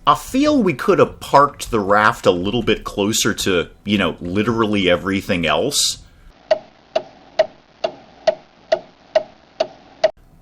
I feel we could have parked the raft a little bit closer to, literally everything else.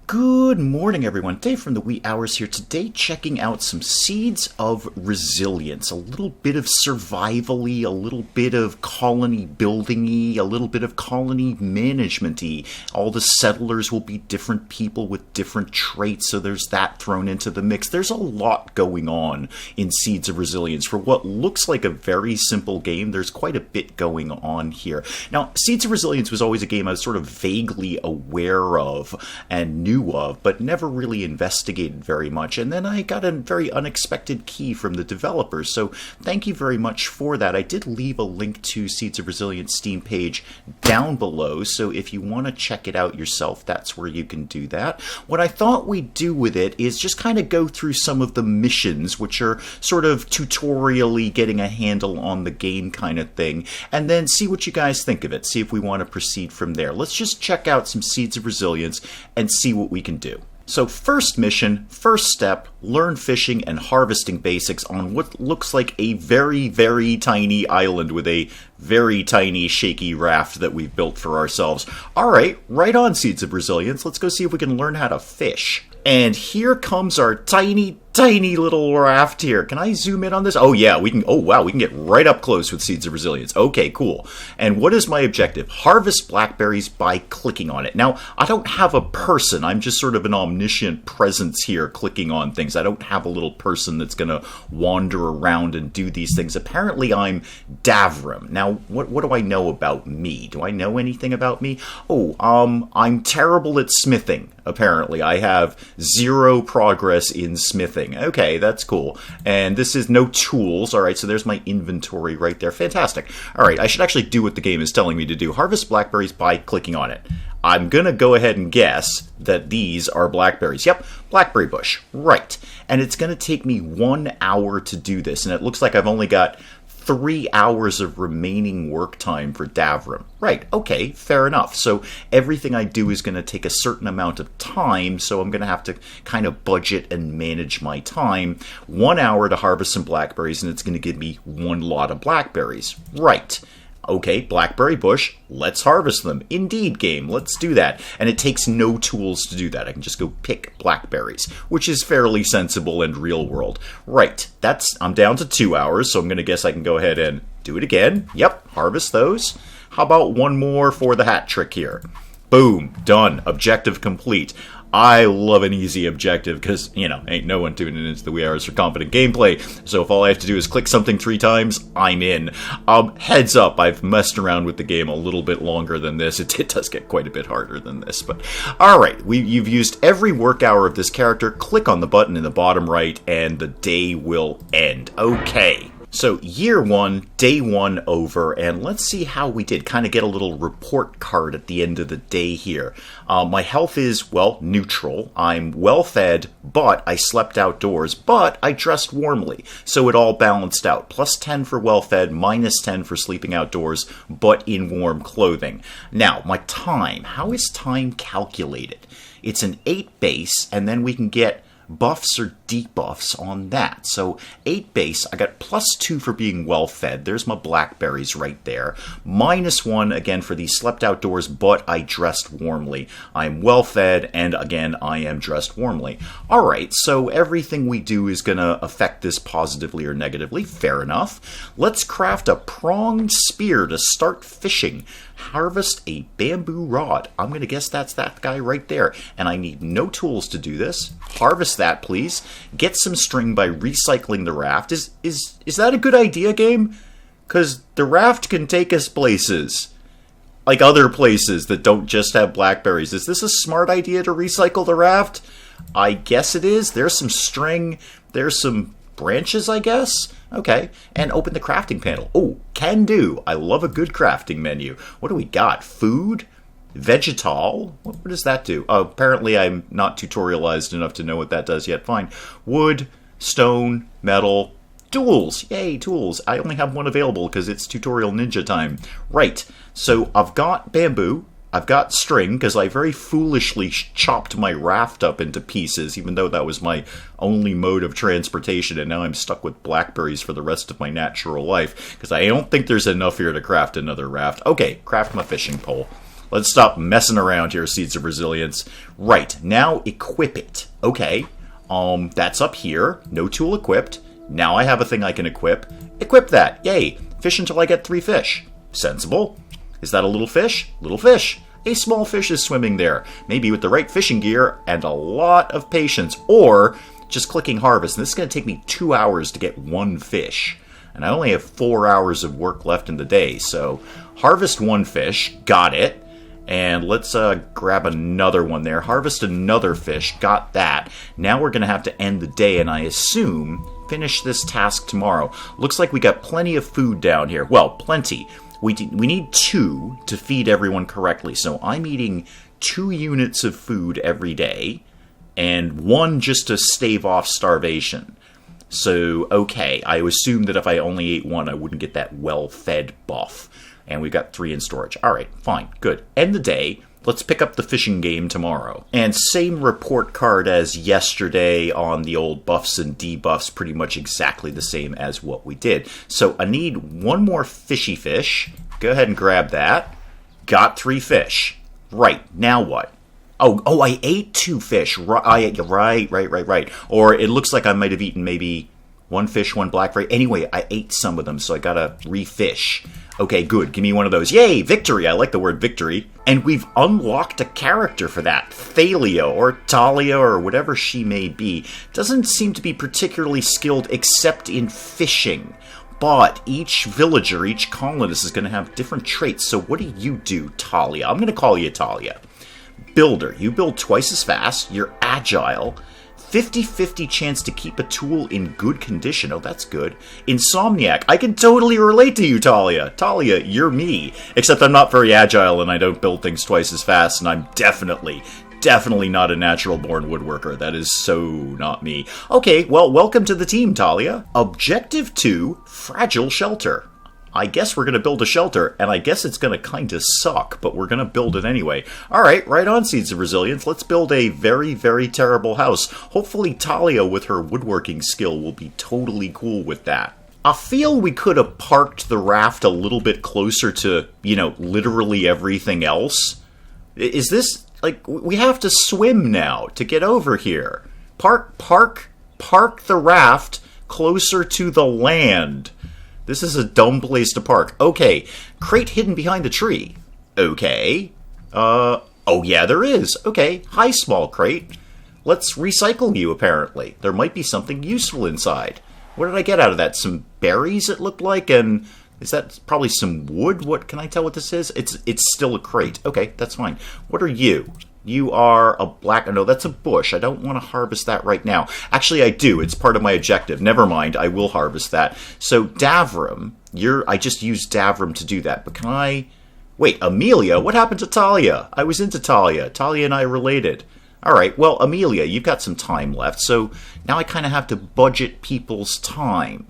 Good morning, everyone. Dave from the wee hours here. Today, checking out some Seeds of Resilience. A little bit of survival-y, a little bit of colony building-y, a little bit of colony management-y. All the settlers will be different people with different traits, so there's that thrown into the mix. There's a lot going on in Seeds of Resilience. For what looks like a very simple game, there's quite a bit going on here. Now, Seeds of Resilience was always a game I was sort of vaguely aware of and knew of, but never really investigated very much. And then I got a very unexpected key from the developers, so thank you very much for that. I did leave a link to Seeds of Resilience Steam page down below, so if you want to check it out yourself, that's where you can do that. What I thought we'd do with it is just kind of go through some of the missions, which are sort of tutorially getting a handle on the game kind of thing, and then see what you guys think of it, see if we want to proceed from there. Let's just check out some Seeds of Resilience and see what we can do. So first mission, first step, learn fishing and harvesting basics on what looks like a very, very tiny island with a very tiny shaky raft that we've built for ourselves. Alright, right on Seeds of Resilience, let's go see if we can learn how to fish. And here comes our tiny little raft here. Can I zoom in on this? Oh yeah, we can. Oh wow, we can get right up close with Seeds of Resilience. Okay, cool. And what is my objective? Harvest blackberries by clicking on it. Now, I don't have a person. I'm just sort of an omniscient presence here clicking on things. I don't have a little person that's going to wander around and do these things. Apparently, I'm Davrim. Now, what do I know about me? Do I know anything about me? Oh, I'm terrible at smithing, apparently. I have 0 progress in smithing. Okay, that's cool. And this is no tools. Alright, so there's my inventory right there. Fantastic. Alright, I should actually do what the game is telling me to do. Harvest blackberries by clicking on it. I'm gonna go ahead and guess that these are blackberries. Yep, blackberry bush. Right. And it's gonna take me 1 hour to do this, and it looks like I've only got 3 hours of remaining work time for Davrim. Right, okay, fair enough. So everything I do is going to take a certain amount of time, so I'm going to have to kind of budget and manage my time. 1 hour to harvest some blackberries, and it's going to give me 1 lot of blackberries. Right. Okay, blackberry bush, let's harvest them. Indeed, game, let's do that. And it takes no tools to do that. I can just go pick blackberries, which is fairly sensible and real world. Right, I'm down to 2 hours, so I'm going to guess I can go ahead and do it again. Yep, harvest those. How about 1 more for the hat trick here? Boom, done, objective complete. I love an easy objective because, ain't no one tuning into the wee hours for competent gameplay. So if all I have to do is click something 3 times, I'm in. Heads up, I've messed around with the game a little bit longer than this. It does get quite a bit harder than this. But alright, you've used every work hour of this character. Click on the button in the bottom right and the day will end. Okay. So, year 1, day 1 over, and let's see how we did. Kind of get a little report card at the end of the day here. My health is, well, neutral. I'm well fed, but I slept outdoors, but I dressed warmly. So it all balanced out. Plus 10 for well fed, minus 10 for sleeping outdoors, but in warm clothing. Now, my time. How is time calculated? It's an 8 base, and then we can get buffs or debuffs on that. So 8 base, I got plus 2 for being well fed. There's my blackberries right there. Minus 1 again for the slept outdoors, but I dressed warmly. I'm well fed, and again, I am dressed warmly. Alright, so everything we do is going to affect this positively or negatively. Fair enough. Let's craft a pronged spear to start fishing. Harvest a bamboo rod. I'm going to guess that's that guy right there. And I need no tools to do this. Harvest that, please. Get some string by recycling the raft. Is that a good idea, game? Because the raft can take us places. Like other places that don't just have blackberries. Is this a smart idea to recycle the raft? I guess it is. There's some string. There's some branches, I guess? Okay, and open the crafting panel. Oh, can do. I love a good crafting menu. What do we got? Food? Vegetal? What does that do? Oh, apparently I'm not tutorialized enough to know what that does yet. Fine. Wood, stone, metal, tools. Yay, tools. I only have one available because it's tutorial ninja time. Right, so I've got bamboo. I've got string because I very foolishly chopped my raft up into pieces, even though that was my only mode of transportation, and now I'm stuck with blackberries for the rest of my natural life because I don't think there's enough here to craft another raft. Okay, craft my fishing pole. Let's stop messing around here, Seeds of Resilience. Right, now equip it. Okay, that's up here. No tool equipped. Now I have a thing I can equip. Equip that. Yay. Fish until I get 3 fish. Sensible. Is that a little fish? Little fish. A small fish is swimming there. Maybe with the right fishing gear and a lot of patience. Or just clicking harvest. And this is going to take me 2 hours to get 1 fish. And I only have 4 hours of work left in the day. So harvest 1 fish. Got it. And let's grab another one there. Harvest another fish. Got that. Now we're going to have to end the day, and I assume finish this task tomorrow. Looks like we got plenty of food down here. Well, plenty. We need 2 to feed everyone correctly. So I'm eating 2 units of food every day, and 1 just to stave off starvation. So, okay, I assume that if I only ate 1, I wouldn't get that well-fed buff. And we've got 3 in storage. All right, fine, good. End the day. Let's pick up the fishing game tomorrow. And same report card as yesterday on the old buffs and debuffs, pretty much exactly the same as what we did. So I need 1 more fishy fish. Go ahead and grab that. Got 3 fish. Right, now what? Oh, I ate 2 fish. Right. Or it looks like I might have eaten maybe 1 fish, 1 blackberry. Anyway, I ate some of them, so I gotta refish. Okay, good. Give me one of those. Yay, victory. I like the word victory. And we've unlocked a character for that. Thalia, or Talia, or whatever she may be. Doesn't seem to be particularly skilled except in fishing. But each villager, each colonist is going to have different traits. So what do you do, Talia? I'm going to call you Talia. Builder. You build twice as fast. You're agile. 50-50 chance to keep a tool in good condition. Oh, that's good. Insomniac. I can totally relate to you, Talia. Talia, you're me. Except I'm not very agile and I don't build things twice as fast, and I'm definitely not a natural-born woodworker. That is so not me. Okay, well, welcome to the team, Talia. Objective 2, Fragile Shelter. I guess we're going to build a shelter, and I guess it's going to kind of suck, but we're going to build it anyway. Alright, right on, Seeds of Resilience. Let's build a very, very terrible house. Hopefully Talia, with her woodworking skill, will be totally cool with that. I feel we could have parked the raft a little bit closer to, literally everything else. Is this, we have to swim now to get over here. Park the raft closer to the land. This is a dumb place to park. Okay, crate hidden behind a tree. Okay. Oh yeah, there is. Okay, hi small crate. Let's recycle you, apparently. There might be something useful inside. What did I get out of that? Some berries, it looked like, and is that probably some wood? What, can I tell what this is? It's still a crate. Okay, that's fine. What are you? You are a black... No, that's a bush. I don't want to harvest that right now. Actually, I do. It's part of my objective. Never mind. I will harvest that. So, Davram, I just used Davram to do that. But can I... Wait, Amelia? What happened to Talia? I was into Talia. Talia and I related. Alright, well, Amelia, you've got some time left. So, now I kind of have to budget people's time.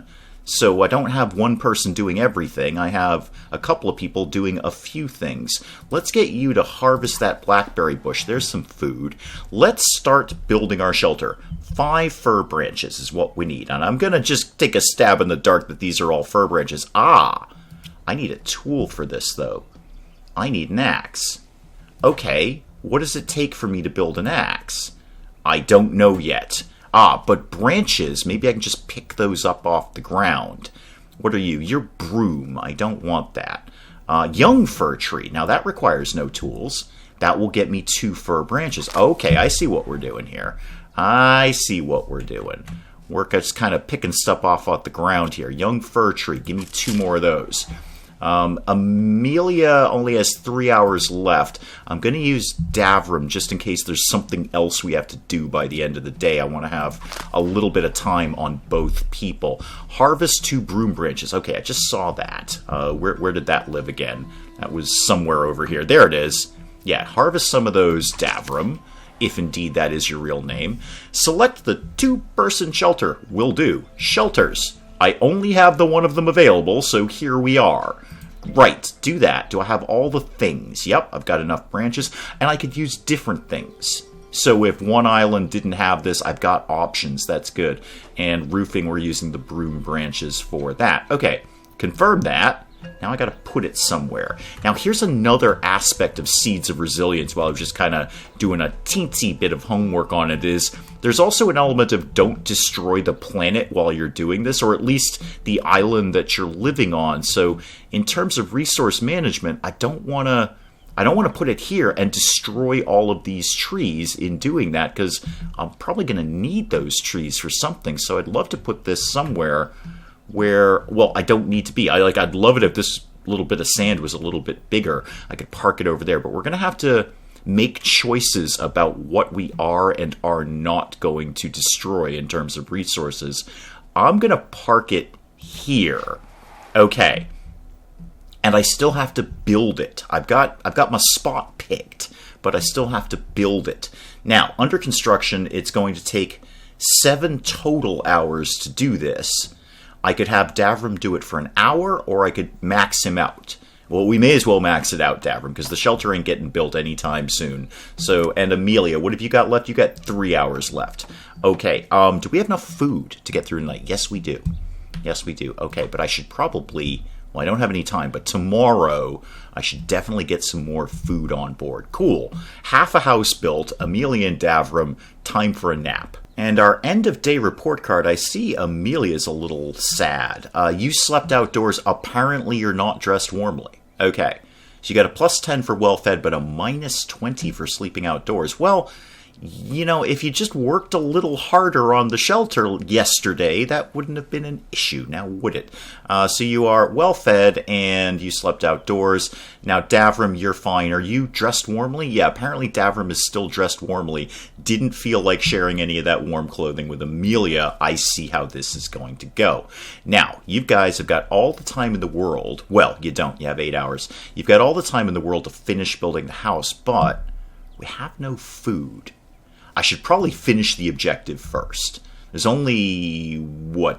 So I don't have one person doing everything. I have a couple of people doing a few things. Let's get you to harvest that blackberry bush. There's some food. Let's start building our shelter. 5 fir branches is what we need. And I'm going to just take a stab in the dark that these are all fir branches. I need a tool for this, though. I need an axe. Okay, what does it take for me to build an axe? I don't know yet. But branches, maybe I can just pick those up off the ground. What are you? You're broom. I don't want that. Young fir tree. Now that requires no tools. That will get me 2 fir branches. Okay, I see what we're doing here. We're just kind of picking stuff off the ground here. Young fir tree. Give me 2 more of those. Amelia only has 3 hours left. I'm going to use Davram just in case there's something else we have to do by the end of the day. I want to have a little bit of time on both people. Harvest 2 broom branches. Okay, I just saw that. Where did that live again? That was somewhere over here. There it is. Yeah, harvest some of those, Davram, if indeed that is your real name. Select the 2-person shelter. Will do. Shelters. I only have the one of them available, so here we are. Right, do that. Do I have all the things? Yep, I've got enough branches, and I could use different things. So if one island didn't have this, I've got options. That's good. And roofing, we're using the broom branches for that. Okay, confirm that. Now I got to put it somewhere. Now here's another aspect of Seeds of Resilience while I was just kind of doing a teensy bit of homework on it is there's also an element of don't destroy the planet while you're doing this, or at least the island that you're living on. So in terms of resource management, I don't want to put it here and destroy all of these trees in doing that, because I'm probably going to need those trees for something. So I'd love to put this somewhere where, well, I don't need to be. I'd love it if this little bit of sand was a little bit bigger. I could park it over there, but we're going to have to make choices about what we are and are not going to destroy in terms of resources. I'm going to park it here. Okay. And I still have to build it. I've got my spot picked, but I still have to build it. Now, under construction, it's going to take 7 total hours to do this. I could have Davram do it for an hour, or I could max him out. Well, we may as well max it out, Davram, because the shelter ain't getting built anytime soon. So, and Amelia, what have you got left? You got 3 hours left. Okay, do we have enough food to get through the night? Yes, we do. Yes, we do. Okay, but I should probably... Well, I don't have any time, but tomorrow I should definitely get some more food on board. Cool. Half a house built, Amelia and Davram, time for a nap. And our end of day report card, I see Amelia's a little sad. You slept outdoors. Apparently you're not dressed warmly. Okay. So you got a +10 for well-fed, but a -20 for sleeping outdoors. Well, you know, if you just worked a little harder on the shelter yesterday, that wouldn't have been an issue, now would it? So you are well-fed, and you slept outdoors. Now, Davram, you're fine. Are you dressed warmly? Yeah, apparently Davram is still dressed warmly. Didn't feel like sharing any of that warm clothing with Amelia. I see how this is going to go. Now, you guys have got all the time in the world. Well, you don't. You have 8 hours. You've got all the time in the world to finish building the house, but we have no food. I should probably finish the objective first. There's only,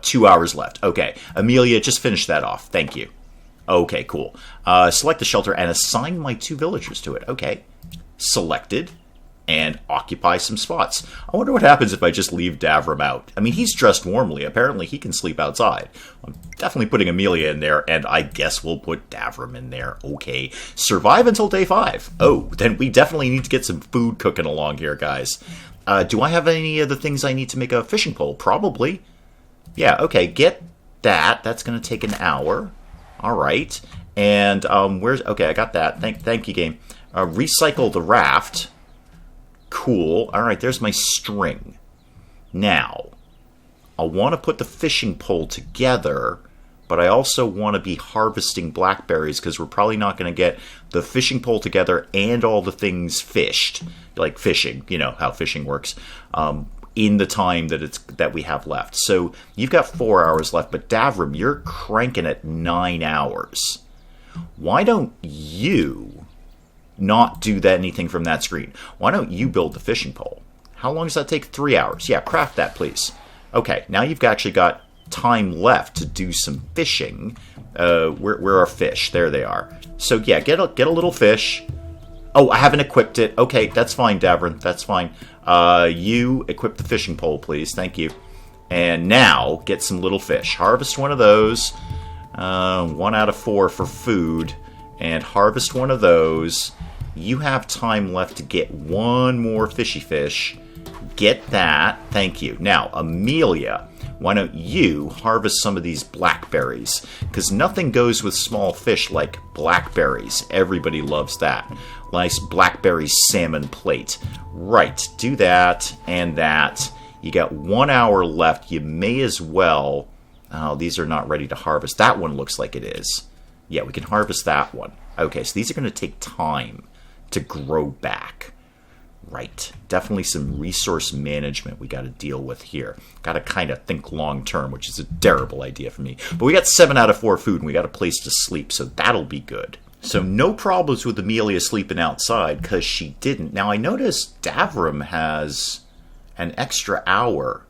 2 hours left. Okay, Amelia, just finish that off. Thank you. Okay, cool. Select the shelter and assign my 2 villagers to it. Okay. Selected. And occupy some spots. I wonder what happens if I just leave Davram out. I mean, he's dressed warmly. Apparently, he can sleep outside. I'm definitely putting Amelia in there, and I guess we'll put Davram in there. Okay. Survive until day 5. Oh, then we definitely need to get some food cooking along here, guys. Do I have any of the things I need to make a fishing pole? Probably. Yeah, okay, get that. That's going to take an hour. All right. And where's... Okay, I got that. Thank you, game. Recycle the raft. Cool. All right, there's my string. Now, I want to put the fishing pole together, but I also want to be harvesting blackberries because we're probably not going to get the fishing pole together and all the things fished, like fishing, you know how fishing works, in the time that we have left. So you've got 4 hours left, but Davram, you're cranking at 9 hours. Why don't you not do anything from that screen? Why don't you build the fishing pole? How long does that take? 3 hours. Yeah, craft that, please. Okay, now you've actually got time left to do some fishing. Where are fish? There they are. So yeah, get a little fish. Oh, I haven't equipped it. Okay, that's fine, Davram. That's fine. You equip the fishing pole, please. Thank you. And now get some little fish. Harvest one of those. 1 out of 4 for food. And harvest one of those. You have time left to get one more fishy fish. Get that. Thank you. Now, Amelia, why don't you harvest some of these blackberries? Because nothing goes with small fish like blackberries. Everybody loves that. Nice blackberry salmon plate. Right, do that and that. You got 1 hour left. You may as well... Oh, these are not ready to harvest. That one looks like it is. Yeah, we can harvest that one. Okay, so these are going to take time to grow back. Right. Definitely some resource management we got to deal with here. Got to kind of think long term, which is a terrible idea for me. But we got 7 out of 4 food, and we got a place to sleep, so that'll be good. So no problems with Amelia sleeping outside, because she didn't. Now, I noticed Davram has an extra hour.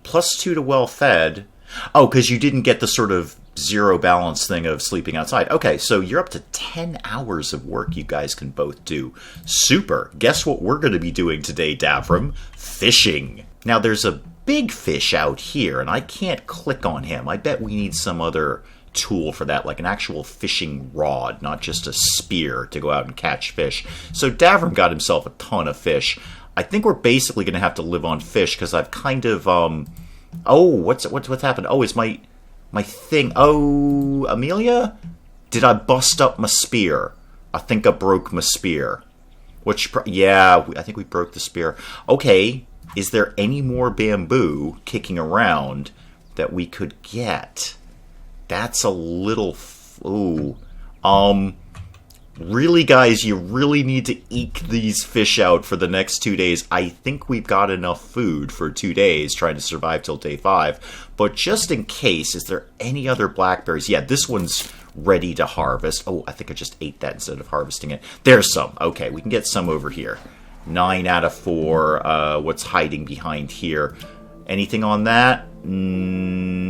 +2 to well-fed. Oh, because you didn't get the sort of zero balance thing of sleeping outside. Okay, so you're up to 10 hours of work you guys can both do. Super. Guess what we're going to be doing today, Davram? Fishing. Now, there's a big fish out here, and I can't click on him. I bet we need some other tool for that, like an actual fishing rod, not just a spear to go out and catch fish. So Davram got himself a ton of fish. I think we're basically going to have to live on fish, because I've kind of, oh, what's happened? Oh, is my thing, oh, Amelia? Did I bust up my spear? I think I broke my spear. Yeah, I think we broke the spear. Okay, is there any more bamboo kicking around that we could get? That's a little, ooh. Really, guys, you really need to eke these fish out for the next 2 days. I think we've got enough food for 2 days, trying to survive till day 5. But just in case, is there any other blackberries? Yeah, this one's ready to harvest. Oh, I think I just ate that instead of harvesting it. There's some. Okay, we can get some over here. 9 out of 4. What's hiding behind here? Anything on that? No.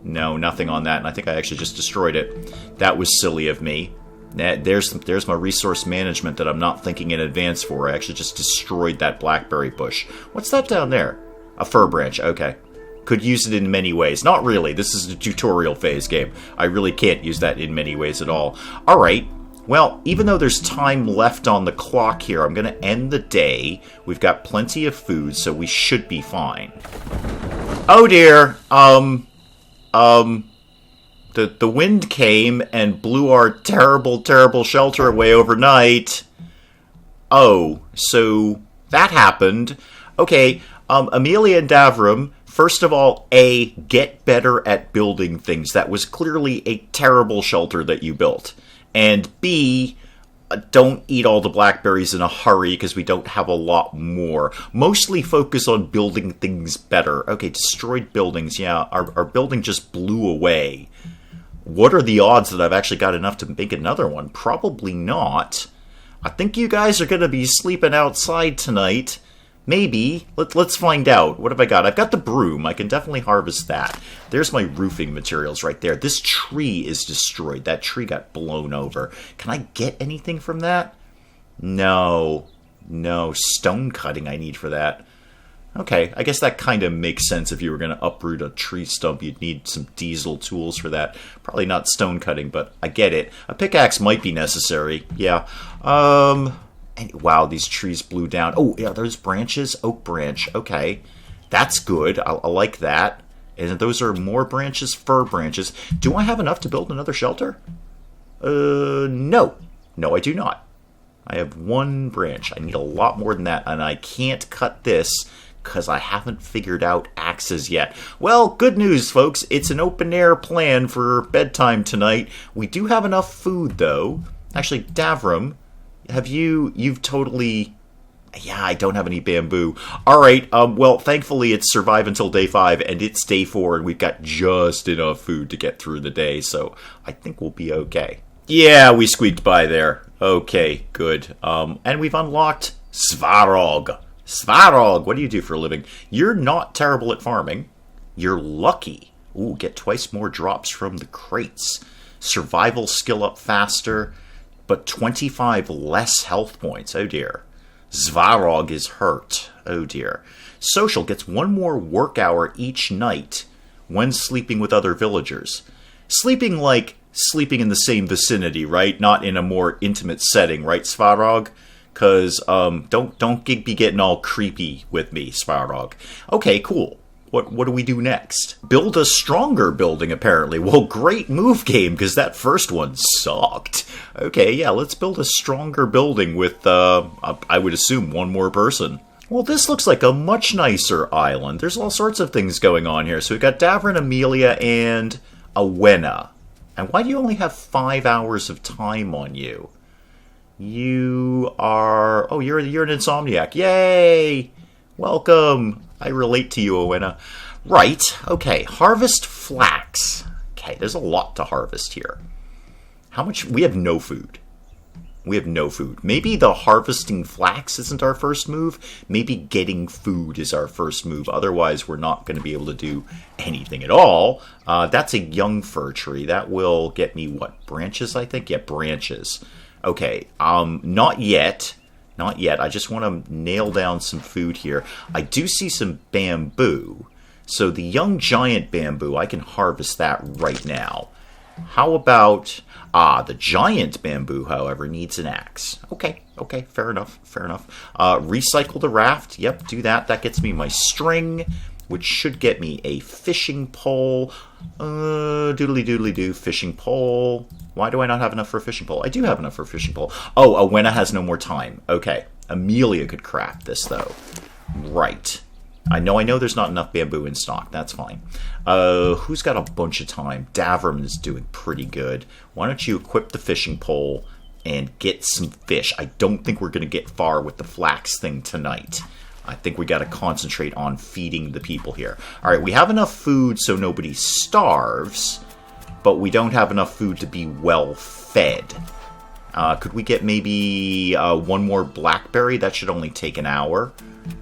No, nothing on that, and I think I actually just destroyed it. That was silly of me. There's my resource management that I'm not thinking in advance for. I actually just destroyed that blackberry bush. What's that down there? A fir branch, okay. Could use it in many ways. Not really, this is a tutorial phase game. I really can't use that in many ways at all. Alright, well, even though there's time left on the clock here, I'm going to end the day. We've got plenty of food, so we should be fine. Oh dear, the wind came and blew our terrible, terrible shelter away overnight. Oh, so that happened. Okay, Amelia and Davram, first of all, A, get better at building things. That was clearly a terrible shelter that you built. And B, don't eat all the blackberries in a hurry because we don't have a lot more. Mostly focus on building things better. Okay, destroyed buildings. Yeah, our building just blew away. What are the odds that I've actually got enough to make another one? Probably not. I think you guys are going to be sleeping outside tonight. Maybe. Let's find out. What have I got? I've got the broom. I can definitely harvest that. There's my roofing materials right there. This tree is destroyed. That tree got blown over. Can I get anything from that? No. No. Stone cutting I need for that. Okay, I guess that kind of makes sense. If you were going to uproot a tree stump, you'd need some diesel tools for that. Probably not stone cutting, but I get it. A pickaxe might be necessary. Yeah. And, wow, these trees blew down. Oh, yeah, those branches? Oak branch. Okay. That's good. I like that. And those are more branches, fir branches. Do I have enough to build another shelter? No. No, I do not. I have one branch. I need a lot more than that, and I can't cut this because I haven't figured out axes yet. Well, good news, folks. It's an open-air plan for bedtime tonight. We do have enough food, though. Actually, Davram, you've totally... Yeah, I don't have any bamboo. Alright, well, thankfully it's survive until day 5, and it's day 4, and we've got just enough food to get through the day, so I think we'll be okay. Yeah, we squeaked by there. Okay, good. And we've unlocked Svarog. Svarog, what do you do for a living? You're not terrible at farming. You're lucky. Ooh, get twice more drops from the crates. Survival skill up faster, but 25 less health points. Oh dear. Svarog is hurt. Oh dear. Social gets 1 more work hour each night when sleeping with other villagers. Sleeping like sleeping in the same vicinity, right? Not in a more intimate setting, right, Svarog? Because don't be getting all creepy with me, Svarog. Okay, cool. What do we do next? Build a stronger building, apparently. Well, great move, game, because that first one sucked. Okay, yeah, let's build a stronger building with, I would assume, 1 more person. Well, this looks like a much nicer island. There's all sorts of things going on here. So we've got Davrin, Amelia, and Awena. And why do you only have 5 hours of time on you? You are... Oh, you're an insomniac. Yay! Welcome. I relate to you, Awena. Right. Okay. Harvest flax. Okay, there's a lot to harvest here. How much? We have no food. We have no food. Maybe the harvesting flax isn't our first move. Maybe getting food is our first move. Otherwise, we're not going to be able to do anything at all. That's a young fir tree. That will get me, what, branches, I think? Yeah, branches. Okay, not yet. Not yet. I just want to nail down some food here. I do see some bamboo. So the young giant bamboo, I can harvest that right now. How about... the giant bamboo, however, needs an axe. Okay, fair enough. Recycle the raft. Yep, do that. That gets me my string, which should get me a fishing pole. Doodly-doodly-doo, fishing pole. Why do I not have enough for a fishing pole? I do have enough for a fishing pole. Oh, Awenna has no more time. Okay, Amelia could craft this, though. Right. I know there's not enough bamboo in stock. That's fine. Who's got a bunch of time? Davram is doing pretty good. Why don't you equip the fishing pole and get some fish? I don't think we're going to get far with the flax thing tonight. I think we got to concentrate on feeding the people here. All right, we have enough food so nobody starves, but we don't have enough food to be well fed. Could we get maybe one more blackberry? That should only take an hour.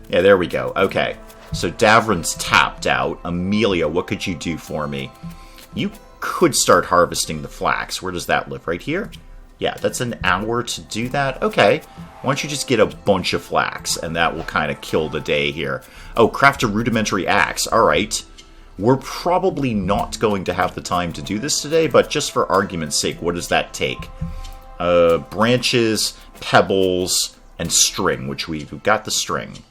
Yeah, there we go. Okay. So Davron's tapped out. Amelia, what could you do for me? You could start harvesting the flax. Where does that live? Right here? Yeah, that's an hour to do that. Okay. Why don't you just get a bunch of flax, and that will kind of kill the day here. Oh, craft a rudimentary axe. All right. We're probably not going to have the time to do this today, but just for argument's sake, what does that take? Branches, pebbles, and string, which we've got the string.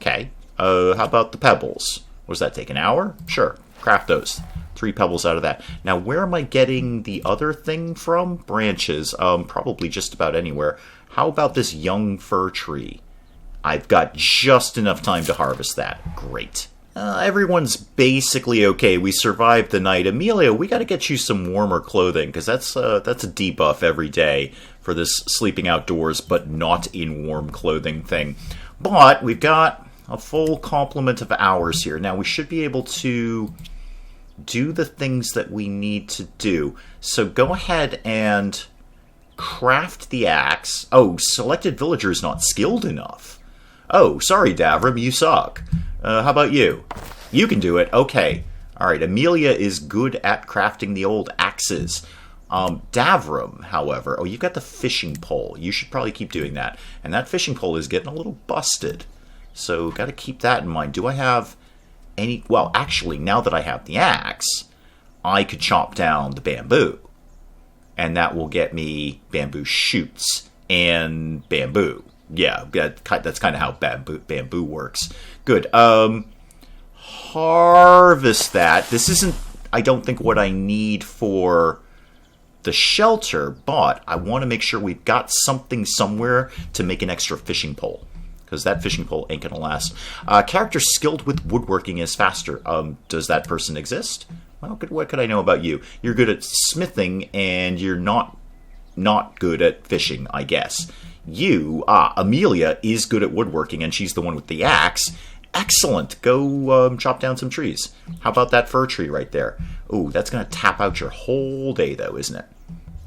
Okay. How about the pebbles? What does that take, an hour? Sure. Craft those. 3 pebbles out of that. Now, where am I getting the other thing from? Branches. Probably just about anywhere. How about this young fir tree? I've got just enough time to harvest that. Great. Everyone's basically okay. We survived the night. Amelia, we got to get you some warmer clothing, because that's a debuff every day for this sleeping outdoors but not in warm clothing thing. But we've got a full complement of hours here. Now, we should be able to do the things that we need to do. So go ahead and craft the axe. Oh, selected villager is not skilled enough. Oh, sorry, Davram, you suck. How about you? You can do it. Okay. All right, Amelia is good at crafting the old axes. Davram, however... Oh, you've got the fishing pole. You should probably keep doing that. And that fishing pole is getting a little busted. So, got to keep that in mind. Do I have any... Well, actually, now that I have the axe, I could chop down the bamboo. And that will get me bamboo shoots and bamboo. Yeah, that's kind of how bamboo works. Good. Harvest that. This isn't, I don't think, what I need for the shelter, but I want to make sure we've got something somewhere to make an extra fishing pole. Because that fishing pole ain't going to last. Character skilled with woodworking is faster. Does that person exist? Well, what could I know about you? You're good at smithing, and you're not good at fishing, I guess. You, Amelia, is good at woodworking, and she's the one with the axe. Excellent. Go chop down some trees. How about that fir tree right there? Ooh, that's going to tap out your whole day, though, isn't it?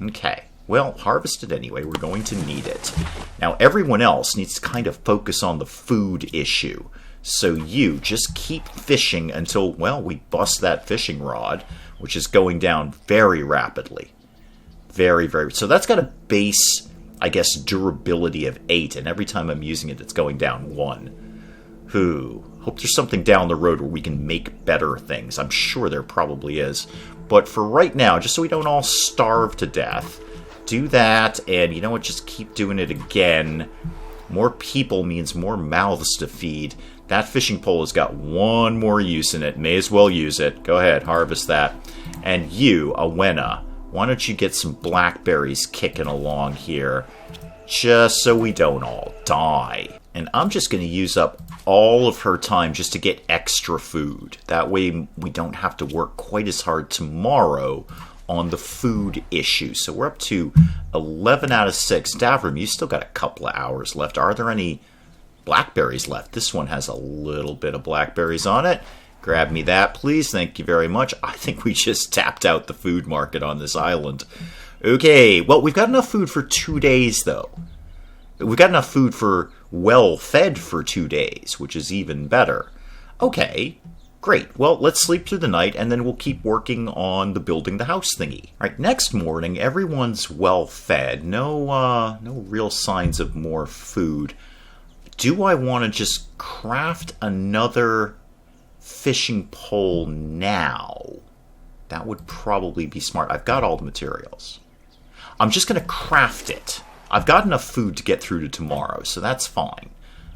Okay. Well, harvest it anyway. We're going to need it. Now, everyone else needs to kind of focus on the food issue. So you just keep fishing until, well, we bust that fishing rod, which is going down very rapidly. Very, very... So that's got a base, I guess, durability of 8, and every time I'm using it, it's going down 1. Hope there's something down the road where we can make better things. I'm sure there probably is. But for right now, just so we don't all starve to death... Do that, and you know what, just keep doing it again. More people means more mouths to feed. That fishing pole has got one more use in it. May as well use it. Go ahead, harvest that. And you, Awenna, why don't you get some blackberries kicking along here, just so we don't all die. And I'm just going to use up all of her time just to get extra food. That way we don't have to work quite as hard tomorrow on the food issue. So we're up to 11 out of 6. Davram, you still got a couple of hours left. Are there any blackberries left? This one has a little bit of blackberries on it. Grab me that, please. Thank you very much. I think we just tapped out the food market on this island. Okay, well, we've got enough food for 2 days, though. We've got enough food for well-fed for 2 days, which is even better. Okay, great. Well, let's sleep through the night, and then we'll keep working on the building the house thingy. All right, next morning, everyone's well-fed. No real signs of more food. Do I want to just craft another fishing pole now? That would probably be smart. I've got all the materials. I'm just going to craft it. I've got enough food to get through to tomorrow, so that's fine.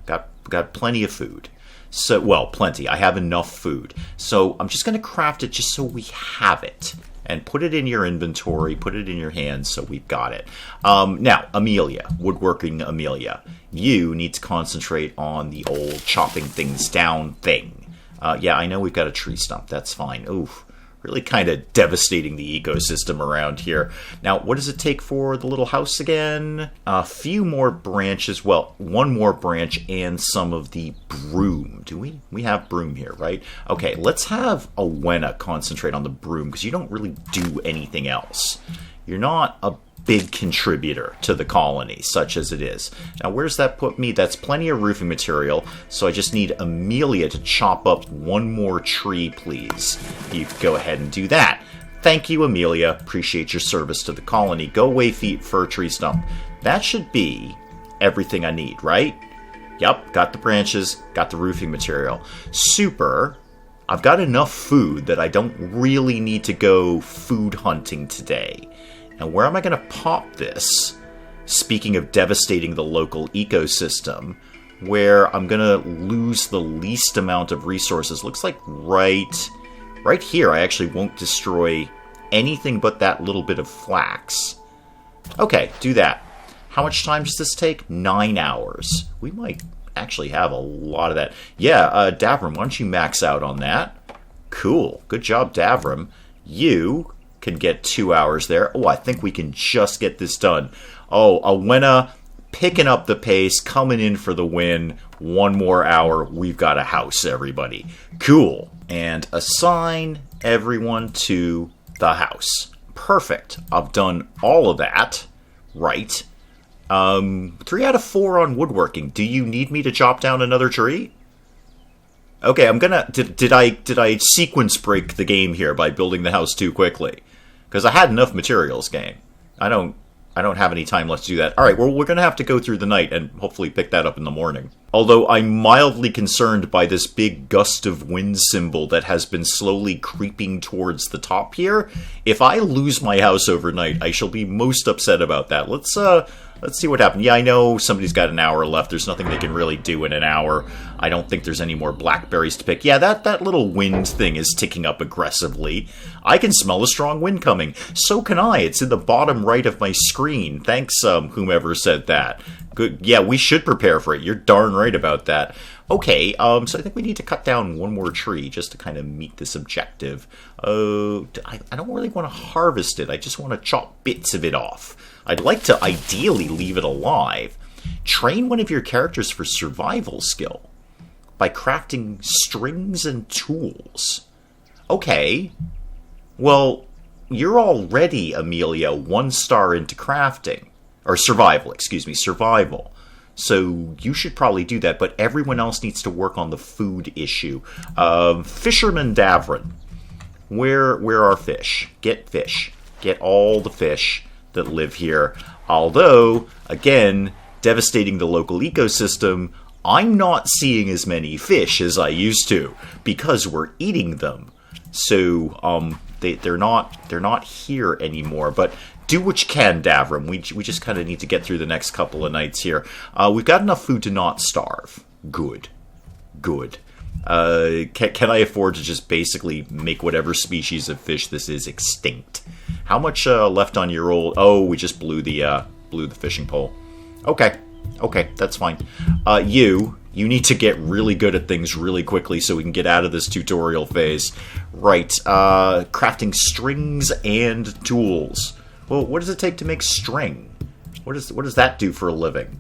Got plenty of food. So, well, plenty. I have enough food. So I'm just going to craft it just so we have it. And put it in your inventory, put it in your hands so we've got it. Now, Amelia, woodworking Amelia, you need to concentrate on the old chopping things down thing. Yeah, I know we've got a tree stump. That's fine. Oof. Really kind of devastating the ecosystem around here. Now, what does it take for the little house again? A few more branches. Well, one more branch and some of the broom. Do we? We have broom here, right? Okay, let's have Owena concentrate on the broom because you don't really do anything else. You're not a big contributor to the colony, such as it is. Now, where's that put me? That's plenty of roofing material, so I just need Amelia to chop up one more tree, please. You could go ahead and do that. Thank you, Amelia. Appreciate your service to the colony. Go away, fir tree stump. That should be everything I need, right? Yep, got the branches, got the roofing material. Super. I've got enough food that I don't really need to go food hunting today. And where am I going to pop this? Speaking of devastating the local ecosystem, where I'm going to lose the least amount of resources. Looks like right here I actually won't destroy anything but that little bit of flax. Okay, do that. How much time does this take? 9 hours. We might actually have a lot of that. Yeah, Davram, why don't you max out on that? Cool. Good job, Davram. You can get 2 hours there. Oh, I think we can just get this done. Oh, Owena picking up the pace, coming in for the win. 1 more hour. We've got a house, everybody. Cool. And assign everyone to the house. Perfect. I've done all of that. Right. 3 out of 4 on woodworking. Do you need me to chop down another tree? Okay, I'm gonna... Did I sequence break the game here by building the house too quickly? Because I had enough materials, game. I don't have any time left to do that. Alright, well, we're going to have to go through the night and hopefully pick that up in the morning. Although I'm mildly concerned by this big gust of wind symbol that has been slowly creeping towards the top here. If I lose my house overnight, I shall be most upset about that. Let's see what happens. Yeah, I know somebody's got an hour left. There's nothing they can really do in an hour. I don't think there's any more blackberries to pick. Yeah, that little wind thing is ticking up aggressively. I can smell a strong wind coming. So can I. It's in the bottom right of my screen. Thanks, whomever said that. Good. Yeah, we should prepare for it. You're darn right about that. Okay, so I think we need to cut down 1 more tree just to kind of meet this objective. I don't really want to harvest it. I just want to chop bits of it off. I'd like to ideally leave it alive. Train one of your characters for survival skill by crafting strings and tools. Okay. Well, you're already, Amelia, 1 star into crafting. Or survival, excuse me, survival. So you should probably do that, but everyone else needs to work on the food issue. Fisherman Davrin. Where are fish? Get fish. Get all the fish that live here. Although, again, devastating the local ecosystem, I'm not seeing as many fish as I used to because we're eating them. So they're not here anymore. But do what you can, Davram. We just kind of need to get through the next couple of nights here. We've got enough food to not starve. Good. Can I afford to just basically make whatever species of fish this is extinct? How much left on your old... Oh, we just blew the fishing pole. Okay, that's fine. You need to get really good at things really quickly so we can get out of this tutorial phase. Right, crafting strings and tools. Well, what does it take to make string? What does that do for a living?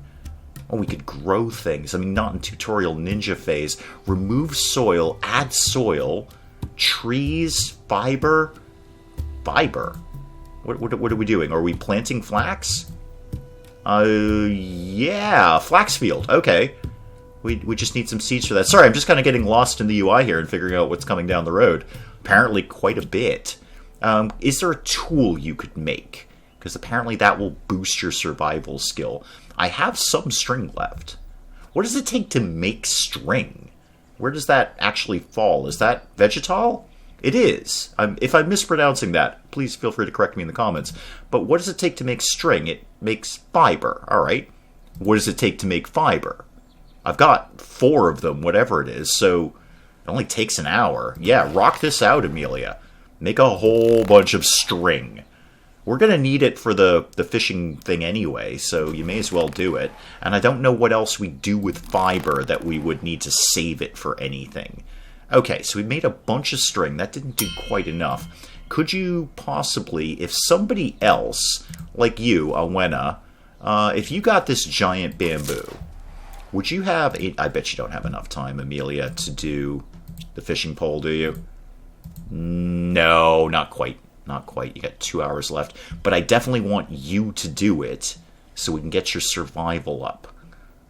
Oh, we could grow things. I mean, not in tutorial ninja phase. Remove soil, add soil, trees, fiber. What are we doing? Are we planting flax? Yeah, flax field. Okay. We just need some seeds for that. Sorry, I'm just kind of getting lost in the UI here and figuring out what's coming down the road. Apparently quite a bit. Is there a tool you could make? Because apparently that will boost your survival skill. I have some string left. What does it take to make string? Where does that actually fall? Is that vegetal? It is. If I'm mispronouncing that, please feel free to correct me in the comments. But what does it take to make string? It makes fiber. All right. What does it take to make fiber? I've got 4 of them, whatever it is, so it only takes an hour. Yeah, rock this out, Amelia. Make a whole bunch of string. We're going to need it for the fishing thing anyway, so you may as well do it. And I don't know what else we do with fiber that we would need to save it for anything. Okay, so we made a bunch of string. That didn't do quite enough. Could you possibly, if somebody else, like you, Awena, if you got this giant bamboo, would you have... I bet you don't have enough time, Amelia, to do the fishing pole, do you? No, not quite. Not quite. You got 2 hours left. But I definitely want you to do it so we can get your survival up.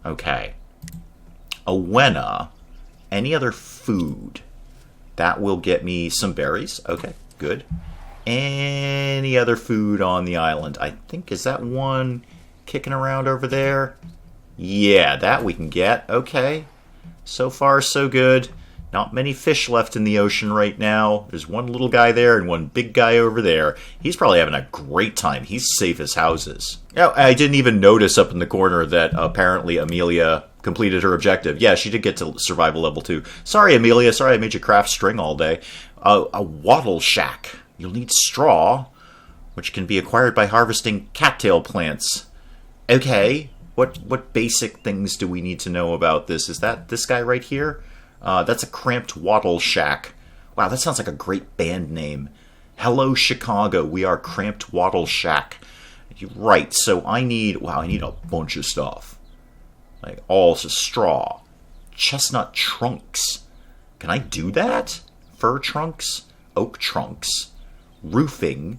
Okay. Awena, any other food? That will get me some berries. Okay, good. Any other food on the island? I think, is that one kicking around over there? Yeah, that we can get. Okay. So far, so good. Not many fish left in the ocean right now. There's one little guy there and one big guy over there. He's probably having a great time. He's safe as houses. Now, I didn't even notice up in the corner that apparently Amelia completed her objective. Yeah, she did get to survival level 2. Sorry, Amelia. Sorry I made you craft string all day. A wattle shack. You'll need straw, which can be acquired by harvesting cattail plants. Okay. What basic things do we need to know about this? Is that this guy right here? That's a cramped wattle shack. Wow, that sounds like a great band name. Hello, Chicago. We are Cramped Wattle Shack. You're right. So I need a bunch of stuff. Like all straw, chestnut trunks. Can I do that? Fir trunks, oak trunks, roofing,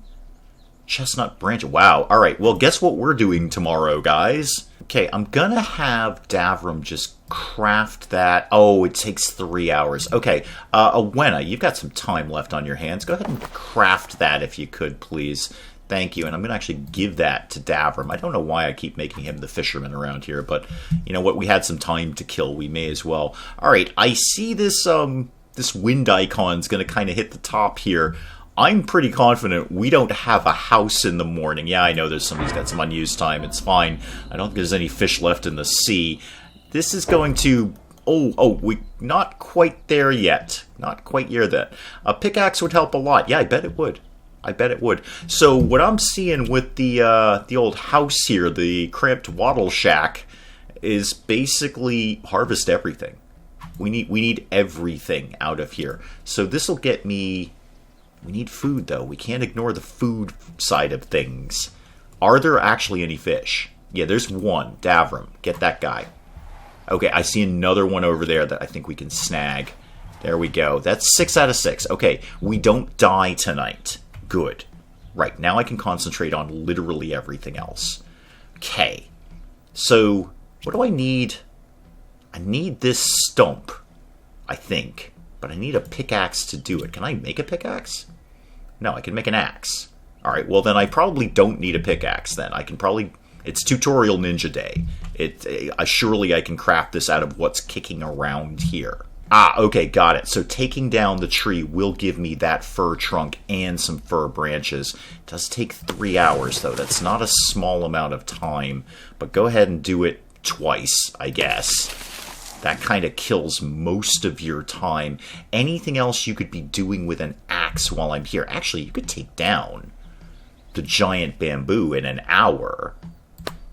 chestnut branch. Wow. All right. Well, guess what we're doing tomorrow, guys? Okay, I'm gonna have Davram just craft that. Oh, it takes 3 hours. Okay, Awena, you've got some time left on your hands. Go ahead and craft that if you could, please. Thank you. And I'm gonna actually give that to Davram. I don't know why I keep making him the fisherman around here, but you know what? We had some time to kill. We may as well. All right, I see this this wind icon's gonna kind of hit the top here. I'm pretty confident we don't have a house in the morning. Yeah, I know there's somebody's got some unused time. It's fine. I don't think there's any fish left in the sea. This is going to... we not quite there yet. Not quite near that. A pickaxe would help a lot. Yeah, I bet it would. I bet it would. So what I'm seeing with the old house here, the cramped wattle shack, is basically harvest everything. We need everything out of here. So this will get me... We need food, though. We can't ignore the food side of things. Are there actually any fish? Yeah, there's one. Davram. Get that guy. Okay, I see another one over there that I think we can snag. There we go. That's 6 out of 6. Okay, we don't die tonight. Good. Right, now I can concentrate on literally everything else. Okay. So, what do I need? I need this stump, I think. But I need a pickaxe to do it. Can I make a pickaxe? No, I can make an axe. Alright, well then I probably don't need a pickaxe then. I can probably... It's tutorial ninja day. Surely I can craft this out of what's kicking around here. Ah, okay, got it. So taking down the tree will give me that fir trunk and some fir branches. It does take 3 hours, though. That's not a small amount of time. But go ahead and do it twice, I guess. That kind of kills most of your time. Anything else you could be doing with an axe while I'm here? Actually, you could take down the giant bamboo in an hour.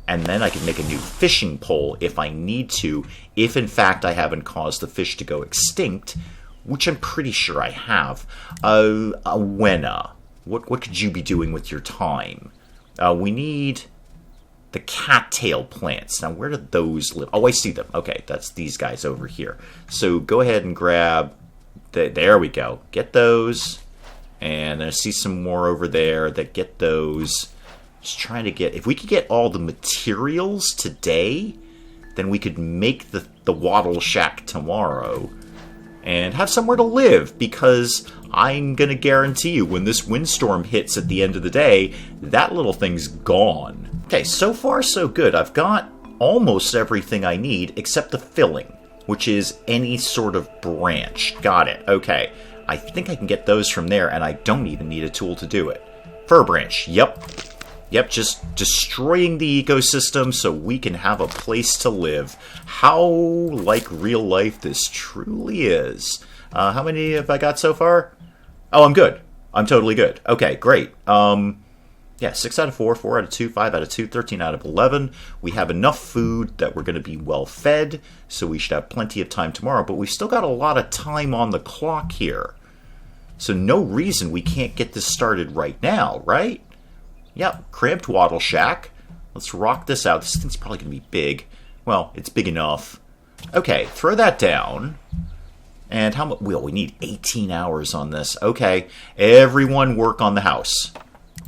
And then I can make a new fishing pole if I need to, if in fact I haven't caused the fish to go extinct, which I'm pretty sure I have. Awena, what could you be doing with your time? We need the cattail plants. Now, where do those live? Oh, I see them. Okay, that's these guys over here. So go ahead and grab... there we go. Get those. And I see some more over there that get those. Just trying to get... If we could get all the materials today, then we could make the wattle shack tomorrow. And have somewhere to live, because I'm going to guarantee you when this windstorm hits at the end of the day, that little thing's gone. Okay, so far so good. I've got almost everything I need except the filling, which is any sort of branch. Got it. Okay. I think I can get those from there, and I don't even need a tool to do it. Fir branch. Yep. Yep, just destroying the ecosystem so we can have a place to live. How like real life this truly is. How many have I got so far? Oh, I'm good. I'm totally good. Okay, great. Yeah, 6 out of 4, 4 out of 2, 5 out of 2, 13 out of 11. We have enough food that we're going to be well fed, so we should have plenty of time tomorrow. But we've still got a lot of time on the clock here. So no reason we can't get this started right now, right? Yep, cramped wattle shack. Let's rock this out. This thing's probably going to be big. Well, it's big enough. Okay, throw that down. And how much? Well, we need 18 hours on this. Okay, everyone work on the house.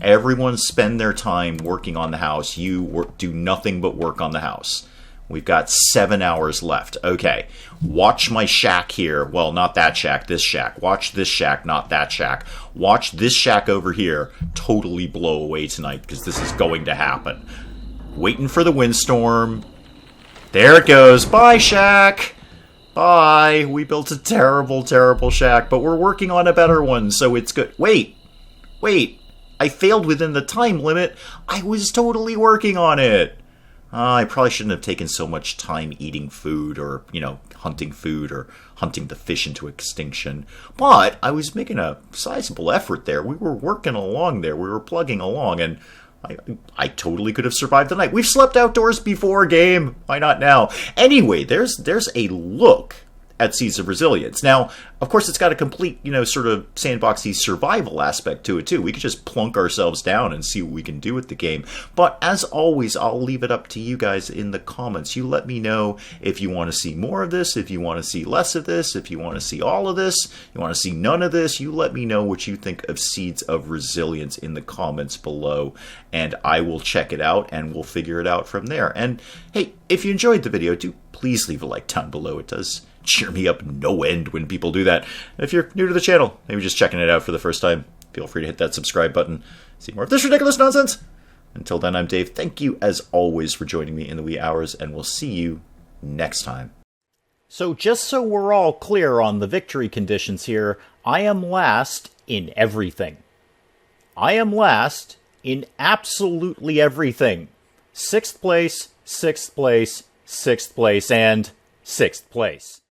Everyone spend their time working on the house. You do nothing but work on the house. We've got 7 hours left. Okay, watch my shack here. Well, not that shack, this shack. Watch this shack, not that shack. Watch this shack over here totally blow away tonight, because this is going to happen. Waiting for the windstorm. There it goes. Bye, shack. Bye. We built a terrible, terrible shack, but we're working on a better one, so it's good. Wait. I failed within the time limit. I was totally working on it. I probably shouldn't have taken so much time eating food or, hunting food or hunting the fish into extinction. But I was making a sizable effort there. We were working along there. We were plugging along, and I totally could have survived the night. We've slept outdoors before, game. Why not now? Anyway, there's a look at Seeds of Resilience. Now, of course, it's got a complete, sort of sandboxy survival aspect to it, too. We could just plunk ourselves down and see what we can do with the game. But as always, I'll leave it up to you guys in the comments. You let me know if you want to see more of this, if you want to see less of this, if you want to see all of this, you want to see none of this. You let me know what you think of Seeds of Resilience in the comments below, and I will check it out, and we'll figure it out from there. And, hey, if you enjoyed the video, do please leave a like down below. It does cheer me up no end when people do that. If you're new to the channel, maybe just checking it out for the first time, feel free to hit that subscribe button. See more of this ridiculous nonsense. Until then, I'm Dave. Thank you, as always, for joining me in the wee hours, and we'll see you next time. So just so we're all clear on the victory conditions here, I am last in everything. I am last in absolutely everything. 6th place, 6th place, 6th place, and 6th place.